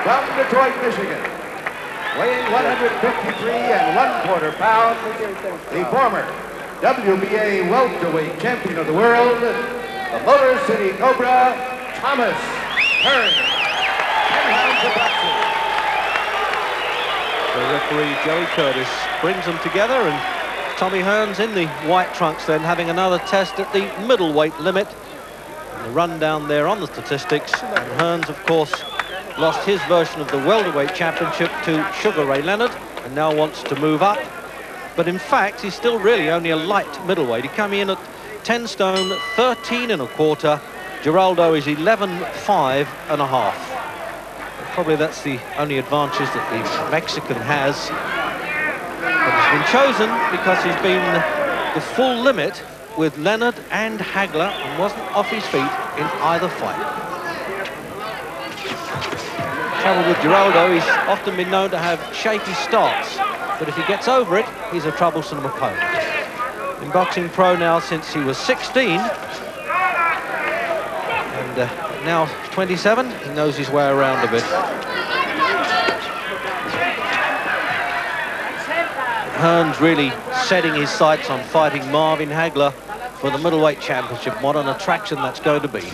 from Detroit, Michigan, weighing 153 1/4 pounds, the former WBA welterweight champion of the world, the Motor City Cobra, Thomas Hearns. 10 rounds of boxing. The referee, Joey Curtis, brings them together, and Tommy Hearns in the white trunks then having another test at the middleweight limit. And the rundown there on the statistics, and Hearns, of course, lost his version of the welterweight championship to Sugar Ray Leonard and now wants to move up. But in fact, he's still really only a light middleweight. He came in at 10 stone, 13 1/4. Geraldo is 11.5 1/2. Probably that's the only advantage that the Mexican has. But he's been chosen because he's been the full limit with Leonard and Hagler and wasn't off his feet in either fight. Trouble with Geraldo, he's often been known to have shaky starts, but if he gets over it, he's a troublesome opponent. Been boxing pro now since he was 16, and now 27, he knows his way around a bit. Hearns really setting his sights on fighting Marvin Hagler for the middleweight championship. What an attraction that's going to be.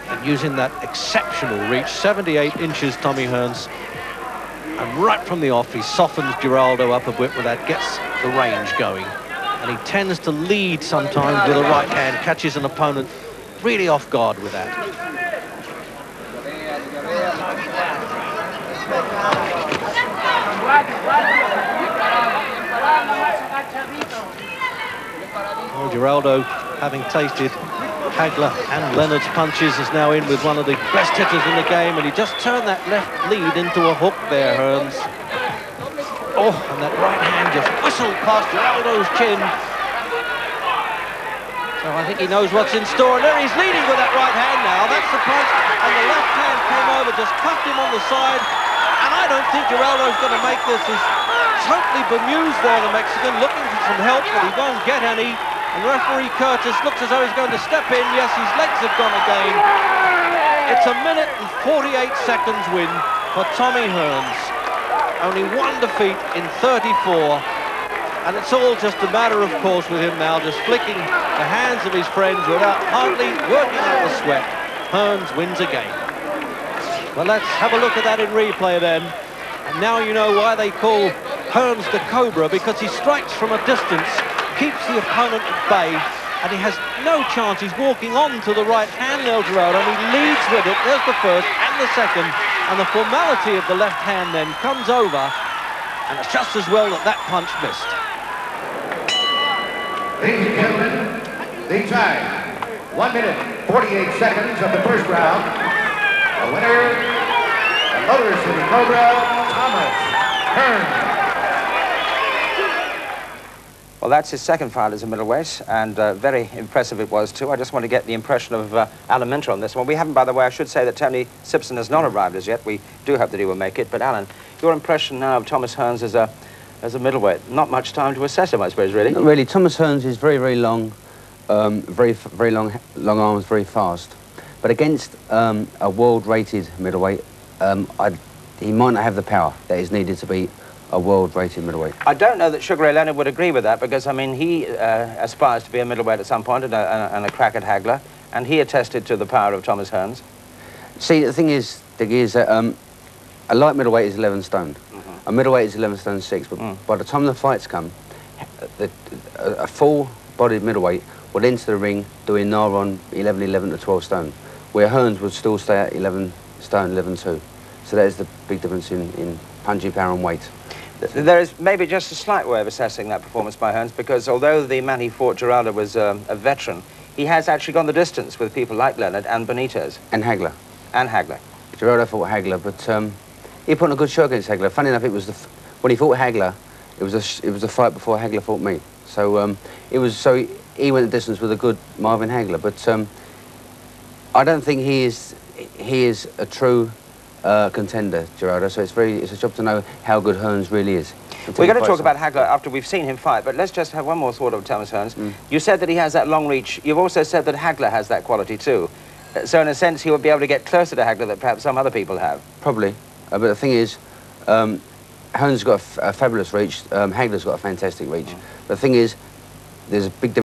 And using that exceptional reach, 78 inches, Tommy Hearns. And right from the off, he softens Geraldo up a bit with that, gets the range going. And he tends to lead sometimes with a right hand, catches an opponent really off guard with that. Well, Geraldo, having tasted Hagler and Leonard's punches, is now in with one of the best hitters in the game, and he just turned that left lead into a hook there, Hearns. Oh, and that right hand just whistled past Geraldo's chin. So I think he knows what's in store, and there he's leading with that right hand now. That's the punch, and the left hand came over, just cuffed him on the side, and I don't think Geraldo's going to make this. He's totally bemused there, the Mexican, looking for some help, but he won't get any. And referee Curtis looks as though he's going to step in. Yes, his legs have gone again. It's a 1 minute and 48 seconds win for Tommy Hearns. Only one defeat in 34. And it's all just a matter of course with him now, just flicking the hands of his friends without hardly working out the sweat. Hearns wins again. Well, let's have a look at that in replay then. And now you know why they call Hearns the Cobra, because he strikes from a distance, keeps the opponent at bay, and he has no chance. He's walking on to the right hand, El Geraldo, and he leads with it. There's the first and the second, and the formality of the left hand then comes over, and it's just as well that that punch missed. Ladies and gentlemen, the time, 1 minute, 48 seconds of the first round. The winner, the Motor City Cobra, Thomas Hearns. Well, that's his second fight as a middleweight, and very impressive it was too. I just want to get the impression of Alan Minter on this one. We haven't, by the way, I should say that Tony Simpson has not arrived as yet. We do hope that he will make it. But Alan, your impression now of Thomas Hearns as a middleweight? Not much time to assess him, I suppose, really. Not really. Thomas Hearns is very, very long, very long arms, very fast. But against a world-rated middleweight, he might not have the power that is needed to be a world-rated middleweight. I don't know that Sugar Ray Leonard would agree with that, because, I mean, he aspires to be a middleweight at some point and a crack at Hagler, and he attested to the power of Thomas Hearns. See, the thing is that a light middleweight is 11 stone. A middleweight is 11 stone 6, but by the time the fights come, a full-bodied middleweight will enter the ring doing nigh on 11 to 12 stone, where Hearns would still stay at 11 stone, 11.2. So that is the big difference in punching power and weight. There is maybe just a slight way of assessing that performance by Hearns, because although the man he fought, Geraldo, was a veteran, he has actually gone the distance with people like Leonard and Benitez. And Hagler. And Hagler. Geraldo fought Hagler, but he put on a good show against Hagler. Funny enough, it was when he fought Hagler, it was the fight before Hagler fought me. So he went the distance with a good Marvin Hagler, but I don't think he is a true contender, Geraldo, so it's a job to know how good Hearns really is. We're going to talk about Hagler after we've seen him fight, but let's just have one more thought of Thomas Hearns. You said that he has that long reach. You've also said that Hagler has that quality too. So in a sense, he would be able to get closer to Hagler that perhaps some other people have. Probably. But the thing is, Hearns got a fabulous reach. Hagler's got a fantastic reach. But the thing is, there's a big difference.